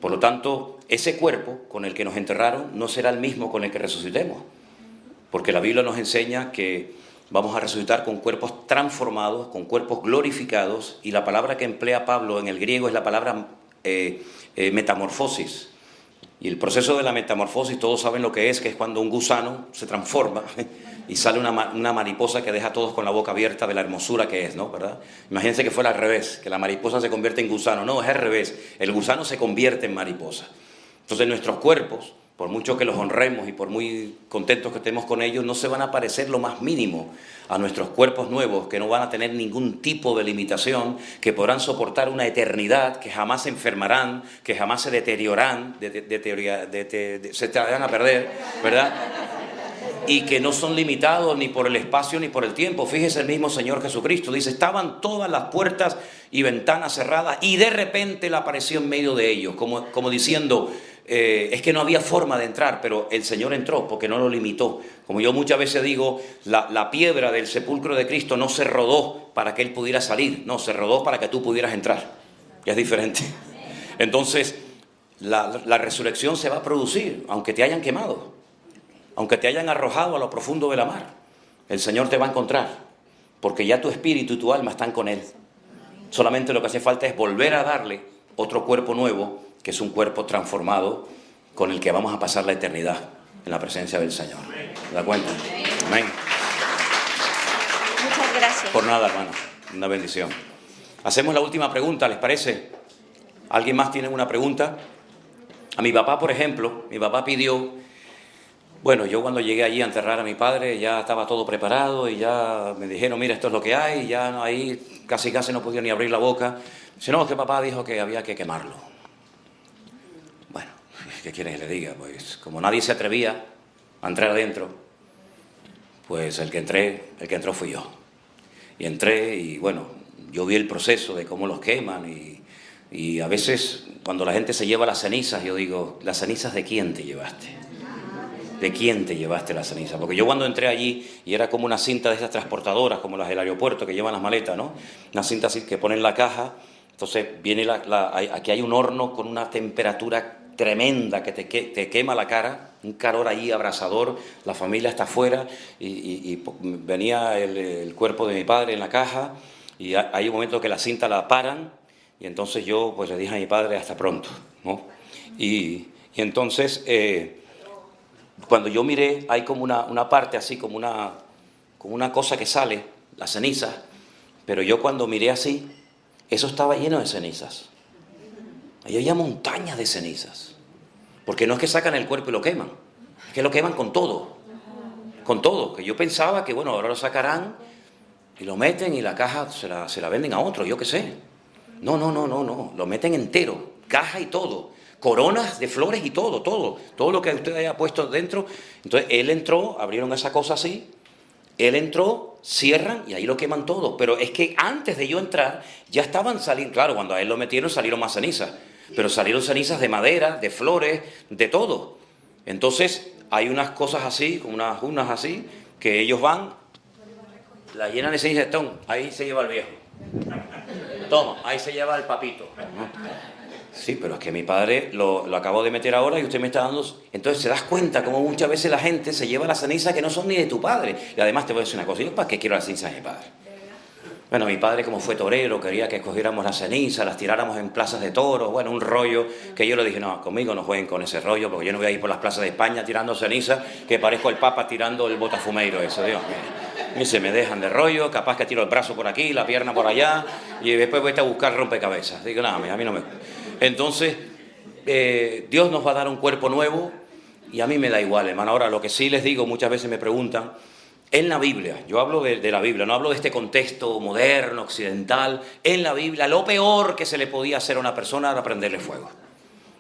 Por lo tanto, ese cuerpo con el que nos enterraron no será el mismo con el que resucitemos, porque la Biblia nos enseña que vamos a resucitar con cuerpos transformados, con cuerpos glorificados, y la palabra que emplea Pablo en el griego es la palabra metamorfosis. Y el proceso de la metamorfosis, todos saben lo que es cuando un gusano se transforma y sale una mariposa que deja a todos con la boca abierta de la hermosura que es, ¿no? ¿Verdad? Imagínense que fuera al revés, que la mariposa se convierte en gusano. No, es al revés, el gusano se convierte en mariposa. Entonces nuestros cuerpos, por mucho que los honremos y por muy contentos que estemos con ellos, no se van a parecer lo más mínimo a nuestros cuerpos nuevos, que no van a tener ningún tipo de limitación, que podrán soportar una eternidad, que jamás se enfermarán, que jamás se deteriorarán, se te van a perder, ¿verdad? Y que no son limitados ni por el espacio ni por el tiempo. Fíjese el mismo Señor Jesucristo, dice, estaban todas las puertas y ventanas cerradas y de repente Él apareció en medio de ellos, como diciendo, es que no había forma de entrar, pero el Señor entró porque no lo limitó. Como yo muchas veces digo, la piedra del sepulcro de Cristo no se rodó para que Él pudiera salir, no, se rodó para que tú pudieras entrar. Ya es diferente. Entonces, la resurrección se va a producir, aunque te hayan quemado, aunque te hayan arrojado a lo profundo de la mar. El Señor te va a encontrar, porque ya tu espíritu y tu alma están con Él. Solamente lo que hace falta es volver a darle otro cuerpo nuevo, que es un cuerpo transformado con el que vamos a pasar la eternidad en la presencia del Señor. ¿Se da cuenta? Amén. Muchas gracias. Por nada, hermano. Una bendición. Hacemos la última pregunta, ¿les parece? ¿Alguien más tiene una pregunta? A mi papá, por ejemplo, mi papá pidió... Bueno, yo cuando llegué allí a enterrar a mi padre ya estaba todo preparado y ya me dijeron, mira, esto es lo que hay, y ya ahí casi no podía ni abrir la boca. Dice, no, que papá dijo que había que quemarlo. Bueno, ¿qué quieren que le diga? Pues como nadie se atrevía a entrar adentro, pues el que entró fui yo. Y entré y bueno, yo vi el proceso de cómo los queman y a veces cuando la gente se lleva las cenizas, yo digo, ¿las cenizas de quién te llevaste? ¿De quién te llevaste la ceniza? Porque yo cuando entré allí, y era como una cinta de esas transportadoras, como las del aeropuerto que llevan las maletas, ¿no? Una cinta así que ponen la caja, entonces viene aquí hay un horno con una temperatura tremenda que te quema la cara, un calor ahí abrasador, la familia está afuera, y venía el cuerpo de mi padre en la caja, y hay un momento que la cinta la paran, y entonces yo pues le dije a mi padre, hasta pronto, ¿no? Y entonces... cuando yo miré, hay como una parte así, como una cosa que sale, la ceniza, pero yo cuando miré así, eso estaba lleno de cenizas. Ahí había montañas de cenizas. Porque no es que sacan el cuerpo y lo queman, es que lo queman con todo. Con todo, que yo pensaba que bueno, ahora lo sacarán y lo meten y la caja se la venden a otro, yo qué sé. No, no, no, no, no. Lo meten entero, caja y todo. Coronas de flores y todo, todo. Todo lo que usted haya puesto dentro. Entonces él entró, abrieron esa cosa así. Él entró, cierran y ahí lo queman todo. Pero es que antes de yo entrar, ya estaban saliendo. Claro, cuando a él lo metieron salieron más cenizas. Pero salieron cenizas de madera, de flores, de todo. Entonces hay unas cosas así, como unas urnas así, que ellos van, la llenan de ceniza, ahí se lleva el viejo. Toma, ahí se lleva el papito. Sí, pero es que mi padre lo acabo de meter ahora y usted me está dando... Entonces te das cuenta cómo muchas veces la gente se lleva las cenizas que no son ni de tu padre. Y además te voy a decir una cosa, ¿yo para qué quiero las cenizas de mi padre? Bueno, mi padre, como fue torero, quería que cogiéramos las cenizas, las tiráramos en plazas de toros, bueno, un rollo que yo le dije, no, conmigo no jueguen con ese rollo, porque yo no voy a ir por las plazas de España tirando cenizas, que parezco el Papa tirando el botafumeiro, eso, Dios mío. Y se me dejan de rollo, capaz que tiro el brazo por aquí, la pierna por allá, y después voy a buscar rompecabezas. Digo, nada, a mí no me... Entonces, Dios nos va a dar un cuerpo nuevo, y a mí me da igual, hermano. Ahora, lo que sí les digo, muchas veces me preguntan, en la Biblia, yo hablo de la Biblia, no hablo de este contexto moderno, occidental. En la Biblia, lo peor que se le podía hacer a una persona era prenderle fuego.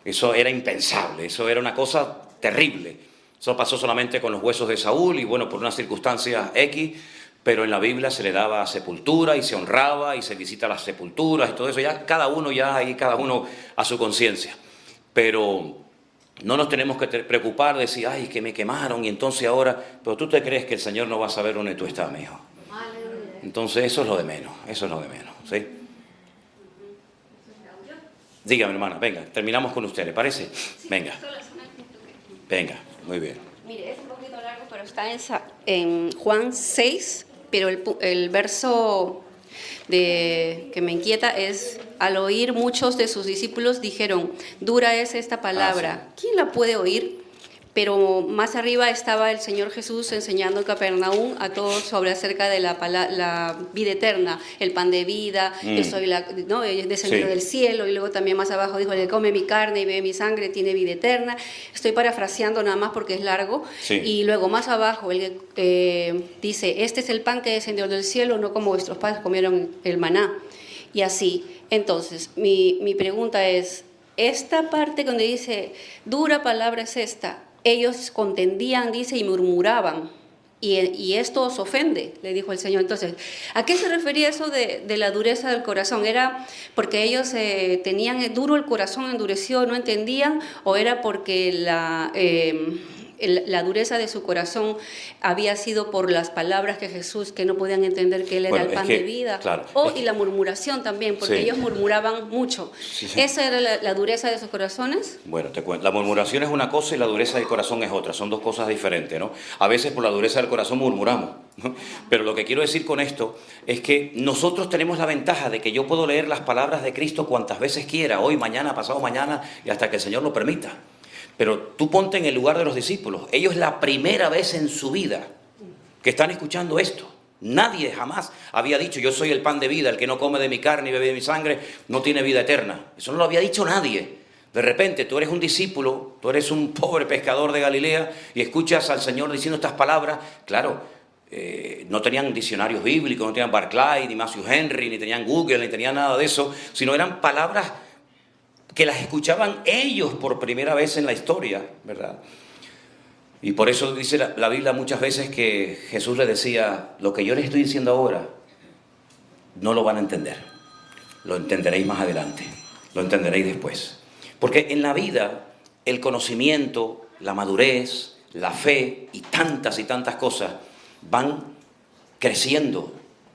Eso era impensable, eso era una cosa terrible. Eso pasó solamente con los huesos de Saúl y bueno, por unas circunstancias X, pero en la Biblia se le daba sepultura y se honraba y se visita las sepulturas y todo eso. Ya cada uno a su conciencia. Pero no nos tenemos que preocupar de decir, ay, que me quemaron y entonces ahora... Pero tú te crees que el Señor no va a saber dónde tú estás, mi hijo. Entonces eso es lo de menos, ¿sí? Dígame, hermana, venga, terminamos con usted, ¿le parece? Venga. Venga, muy bien. Mire, es un poquito largo, pero está en Juan 6, pero el verso que me inquieta es, al oír muchos de sus discípulos dijeron, dura es esta palabra, ¿quién la puede oír? Pero más arriba estaba el Señor Jesús enseñando en Capernaum a todos sobre acerca de la vida eterna, el pan de vida, yo soy he descendido del cielo, y luego también más abajo dijo, el que come mi carne y bebe mi sangre tiene vida eterna. Estoy parafraseando nada más porque es largo. Sí. Y luego más abajo dice, este es el pan que descendió del cielo, no como vuestros padres comieron el maná. Y así. Entonces, mi pregunta es, esta parte donde dice, dura palabra es esta, ellos contendían, dice, y murmuraban, y esto os ofende, le dijo el Señor. Entonces, ¿a qué se refería eso de la dureza del corazón? ¿Era porque ellos tenían duro el corazón, endurecido, no entendían, o era porque la dureza de su corazón había sido por las palabras que Jesús, que no podían entender que Él era el pan de vida? Claro, y la murmuración también, porque ellos murmuraban mucho. Sí. ¿Esa era la dureza de sus corazones? Bueno, te cuento. La murmuración es una cosa y la dureza del corazón es otra. Son dos cosas diferentes, ¿no? A veces por la dureza del corazón murmuramos, ¿no? Pero lo que quiero decir con esto es que nosotros tenemos la ventaja de que yo puedo leer las palabras de Cristo cuantas veces quiera, hoy, mañana, pasado mañana, y hasta que el Señor lo permita. Pero tú ponte en el lugar de los discípulos. Ellos es la primera vez en su vida que están escuchando esto. Nadie jamás había dicho, yo soy el pan de vida, el que no come de mi carne y bebe de mi sangre no tiene vida eterna. Eso no lo había dicho nadie. De repente tú eres un discípulo, tú eres un pobre pescador de Galilea y escuchas al Señor diciendo estas palabras. Claro, no tenían diccionarios bíblicos, no tenían Barclay, ni Matthew Henry, ni tenían Google, ni tenían nada de eso, sino eran palabras que las escuchaban ellos por primera vez en la historia, ¿verdad? Y por eso dice la Biblia muchas veces que Jesús les decía, lo que yo les estoy diciendo ahora, no lo van a entender. Lo entenderéis más adelante, lo entenderéis después. Porque en la vida, el conocimiento, la madurez, la fe y tantas cosas van creciendo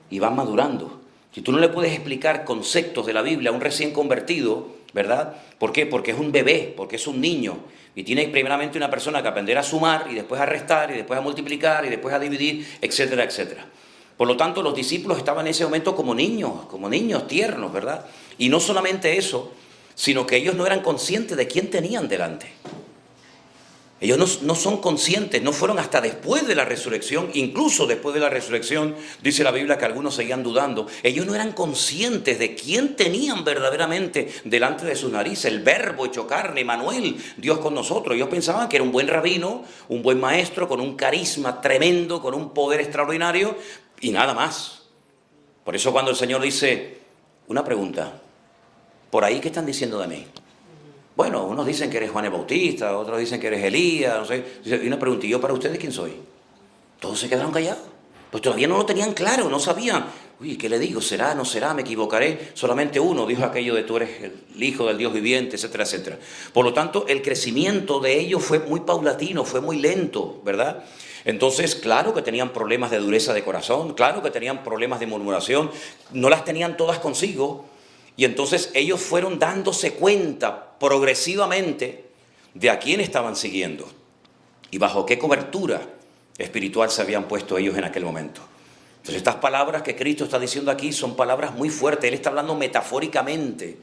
y van madurando. Si tú no le puedes explicar conceptos de la Biblia a un recién convertido, ¿verdad? ¿Por qué? Porque es un bebé, porque es un niño. Y tiene primeramente una persona que aprender a sumar y después a restar y después a multiplicar y después a dividir, etcétera, etcétera. Por lo tanto, los discípulos estaban en ese momento como niños tiernos, ¿verdad? Y no solamente eso, sino que ellos no eran conscientes de quién tenían delante. Ellos no son conscientes, no fueron hasta después de la resurrección, incluso después de la resurrección, dice la Biblia que algunos seguían dudando. Ellos no eran conscientes de quién tenían verdaderamente delante de sus narices, el Verbo hecho carne, Emmanuel, Dios con nosotros. Ellos pensaban que era un buen rabino, un buen maestro, con un carisma tremendo, con un poder extraordinario y nada más. Por eso cuando el Señor dice, una pregunta, por ahí, ¿qué están diciendo de mí? Bueno, unos dicen que eres Juan el Bautista, otros dicen que eres Elías, no sé. Y una pregunta, ¿y yo para ustedes quién soy? Todos se quedaron callados. Pues todavía no lo tenían claro, no sabían. Uy, ¿qué le digo? ¿Será? ¿No será? ¿Me equivocaré? Solamente uno dijo aquello de tú eres el Hijo del Dios viviente, etcétera, etcétera. Por lo tanto, el crecimiento de ellos fue muy paulatino, fue muy lento, ¿verdad? Entonces, claro que tenían problemas de dureza de corazón, claro que tenían problemas de murmuración, no las tenían todas consigo. Y entonces ellos fueron dándose cuenta progresivamente de a quién estaban siguiendo y bajo qué cobertura espiritual se habían puesto ellos en aquel momento. Entonces estas palabras que Cristo está diciendo aquí son palabras muy fuertes. Él está hablando metafóricamente.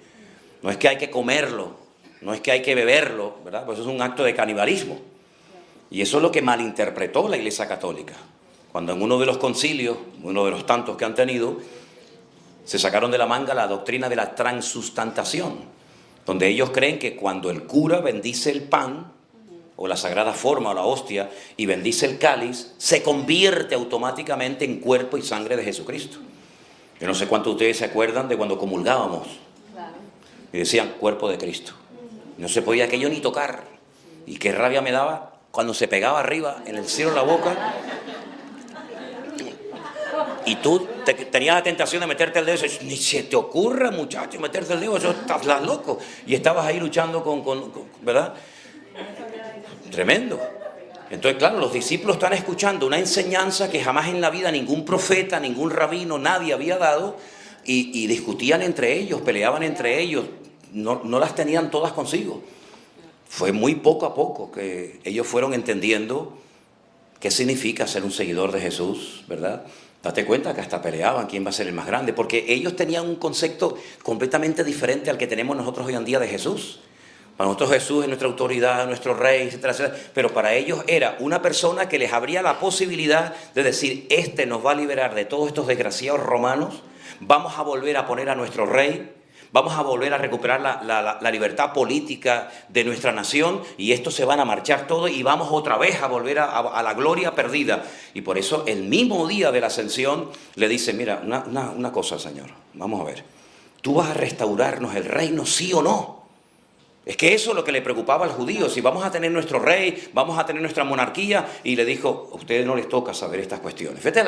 No es que hay que comerlo, no es que hay que beberlo, ¿verdad? Pues eso es un acto de canibalismo. Y eso es lo que malinterpretó la Iglesia Católica. Cuando en uno de los concilios, uno de los tantos que han tenido, se sacaron de la manga la doctrina de la transustantación, donde ellos creen que cuando el cura bendice el pan, o la sagrada forma, o la hostia, y bendice el cáliz, se convierte automáticamente en cuerpo y sangre de Jesucristo. Yo no sé cuántos de ustedes se acuerdan de cuando comulgábamos, y decían cuerpo de Cristo. No se podía aquello ni tocar, y qué rabia me daba cuando se pegaba arriba, en el cielo de la boca, y tú tenías la tentación de meterte el dedo, y ni se te ocurra, muchacho, meterte el dedo, eso estás loco. Y estabas ahí luchando con ¿verdad? Tremendo. Entonces, claro, los discípulos están escuchando una enseñanza que jamás en la vida ningún profeta, ningún rabino, nadie había dado, y discutían entre ellos, peleaban entre ellos, no las tenían todas consigo. Fue muy poco a poco que ellos fueron entendiendo qué significa ser un seguidor de Jesús, ¿verdad? Date cuenta que hasta peleaban quién va a ser el más grande, porque ellos tenían un concepto completamente diferente al que tenemos nosotros hoy en día de Jesús. Para nosotros Jesús es nuestra autoridad, nuestro rey, etcétera, etcétera. Pero para ellos era una persona que les abría la posibilidad de decir, este nos va a liberar de todos estos desgraciados romanos, vamos a volver a poner a nuestro rey, vamos a volver a recuperar la libertad política de nuestra nación, y estos se van a marchar todos y vamos otra vez a volver a la gloria perdida. Y por eso el mismo día de la ascensión le dice, mira, una cosa, Señor, vamos a ver, ¿tú vas a restaurarnos el reino, sí o no? Es que eso es lo que le preocupaba al judío, si vamos a tener nuestro rey, vamos a tener nuestra monarquía, y le dijo, a ustedes no les toca saber estas cuestiones. Fíjate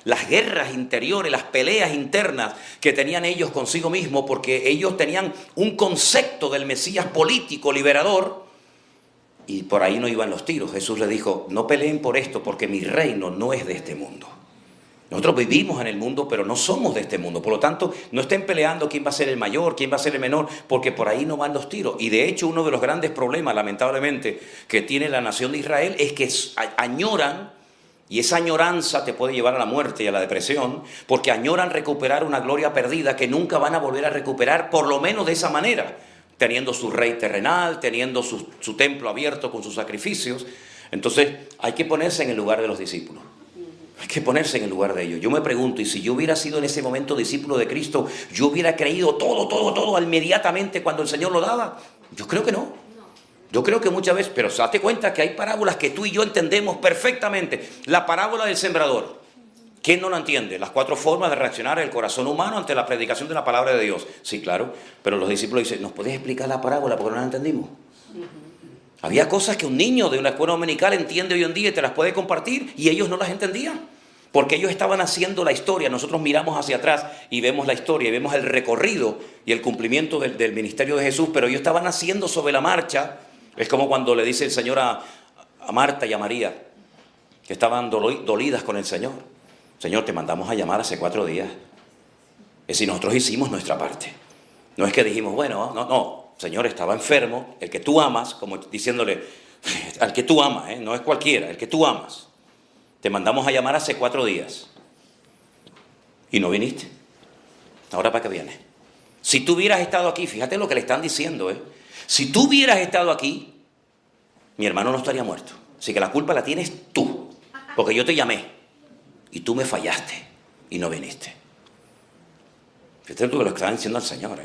las guerras interiores, las peleas internas que tenían ellos consigo mismos, porque ellos tenían un concepto del Mesías político, liberador, y por ahí no iban los tiros. Jesús le dijo, no peleen por esto, porque mi reino no es de este mundo. Nosotros vivimos en el mundo, pero no somos de este mundo. Por lo tanto, no estén peleando quién va a ser el mayor, quién va a ser el menor, porque por ahí no van los tiros. Y de hecho, uno de los grandes problemas, lamentablemente, que tiene la nación de Israel es que añoran, y esa añoranza te puede llevar a la muerte y a la depresión, porque añoran recuperar una gloria perdida que nunca van a volver a recuperar, por lo menos de esa manera, teniendo su rey terrenal, teniendo su templo abierto con sus sacrificios. Entonces, hay que ponerse en el lugar de los discípulos. Hay que ponerse en el lugar de ellos. Yo me pregunto, y si yo hubiera sido en ese momento discípulo de Cristo, ¿yo hubiera creído todo inmediatamente cuando el Señor lo daba? Yo creo que no. Yo creo que muchas veces, pero date cuenta que hay parábolas que tú y yo entendemos perfectamente. La parábola del sembrador. ¿Quién no la entiende? Las 4 formas de reaccionar el corazón humano ante la predicación de la palabra de Dios. Sí, claro, pero los discípulos dicen, ¿nos puedes explicar la parábola? Porque no la entendimos. Había cosas que un niño de una escuela dominical entiende hoy en día y te las puede compartir, y ellos no las entendían, porque ellos estaban haciendo la historia. Nosotros miramos hacia atrás y vemos la historia y vemos el recorrido y el cumplimiento del ministerio de Jesús, pero ellos estaban haciendo sobre la marcha. Es como cuando le dice el Señor a Marta y a María, que estaban dolidas con el Señor. Señor, te mandamos a llamar hace 4 días. Es decir, nosotros hicimos nuestra parte. No es que dijimos, bueno, no. Señor, estaba enfermo, el que tú amas, como diciéndole, al que tú amas, no es cualquiera, el que tú amas. Te mandamos a llamar hace 4 días y no viniste. ¿Ahora para qué vienes? Si tú hubieras estado aquí, fíjate lo que le están diciendo, si tú hubieras estado aquí, mi hermano no estaría muerto. Así que la culpa la tienes tú, porque yo te llamé y tú me fallaste y no viniste. Fíjate lo que le están diciendo al Señor,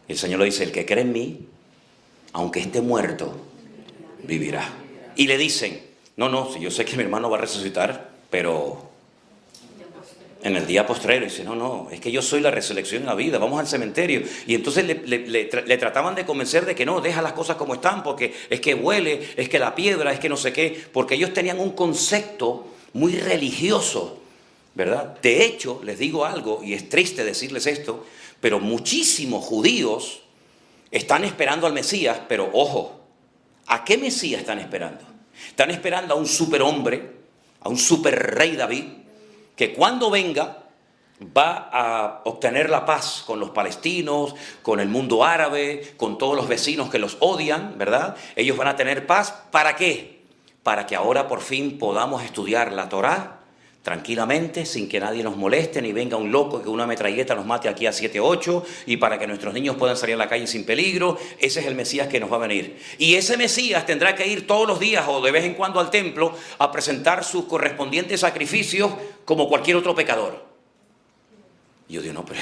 El Señor le dice, el que cree en mí, aunque esté muerto, vivirá. Y le dicen, no, si yo sé que mi hermano va a resucitar, pero En el día postrero, dice, no, es que yo soy la resurrección y la vida, vamos al cementerio. Y entonces le trataban de convencer de que no, deja las cosas como están, porque es que huele, es que la piedra, es que no sé qué, porque ellos tenían un concepto muy religioso, ¿verdad? De hecho, les digo algo, y es triste decirles esto, pero muchísimos judíos están esperando al Mesías, pero ojo, ¿a qué Mesías están esperando? Están esperando a un superhombre, a un superrey David, que cuando venga va a obtener la paz con los palestinos, con el mundo árabe, con todos los vecinos que los odian, ¿verdad? Ellos van a tener paz. ¿Para qué? Para que ahora por fin podamos estudiar la Torá tranquilamente, sin que nadie nos moleste, ni venga un loco que con una metralleta nos mate aquí a 7 o 8, y para que nuestros niños puedan salir a la calle sin peligro. Ese es el Mesías que nos va a venir. Y ese Mesías tendrá que ir todos los días o de vez en cuando al templo a presentar sus correspondientes sacrificios como cualquier otro pecador. Y yo digo, no, pero,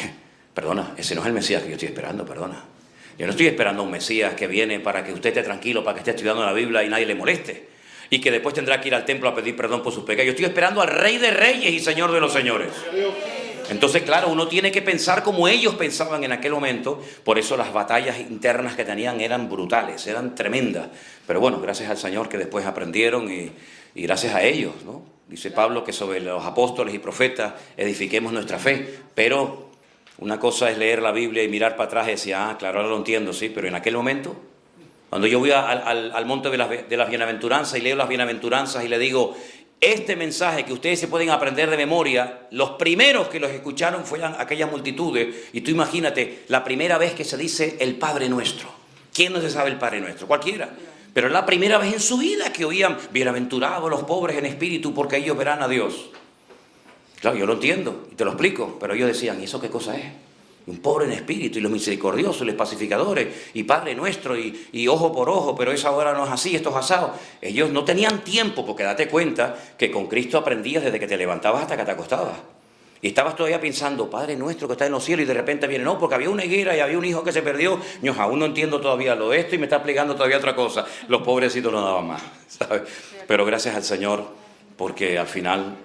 perdona, ese no es el Mesías que yo estoy esperando, perdona. Yo no estoy esperando a un Mesías que viene para que usted esté tranquilo, para que esté estudiando la Biblia y nadie le moleste, y que después tendrá que ir al templo a pedir perdón por sus pecados. Yo estoy esperando al Rey de Reyes y Señor de los Señores. Entonces, claro, uno tiene que pensar como ellos pensaban en aquel momento. Por eso las batallas internas que tenían eran brutales, eran tremendas. Pero bueno, gracias al Señor que después aprendieron y gracias a ellos, ¿no? Dice Pablo que sobre los apóstoles y profetas edifiquemos nuestra fe. Pero una cosa es leer la Biblia y mirar para atrás y decir, claro, ahora lo entiendo, sí, pero en aquel momento... Cuando yo voy al monte de las bienaventuranzas y leo las bienaventuranzas y le digo, este mensaje que ustedes se pueden aprender de memoria, los primeros que los escucharon fueron aquellas multitudes. Y tú imagínate, la primera vez que se dice el Padre Nuestro. ¿Quién no se sabe el Padre Nuestro? Cualquiera. Pero es la primera vez en su vida que oían, bienaventurados los pobres en espíritu, porque ellos verán a Dios. Claro, yo lo entiendo y te lo explico, pero ellos decían, ¿y eso qué cosa es? Un pobre en espíritu, y los misericordiosos, y los pacificadores, y Padre Nuestro, y ojo por ojo, pero esa hora no es así, esto es asado. Ellos no tenían tiempo, porque date cuenta que con Cristo aprendías desde que te levantabas hasta que te acostabas. Y estabas todavía pensando, Padre Nuestro que está en los cielos, y de repente viene, no, porque había una higuera y había un hijo que se perdió. Yo aún no entiendo todavía lo de esto y me está explicando todavía otra cosa. Los pobrecitos no daban más, ¿sabes? Pero gracias al Señor, porque al final...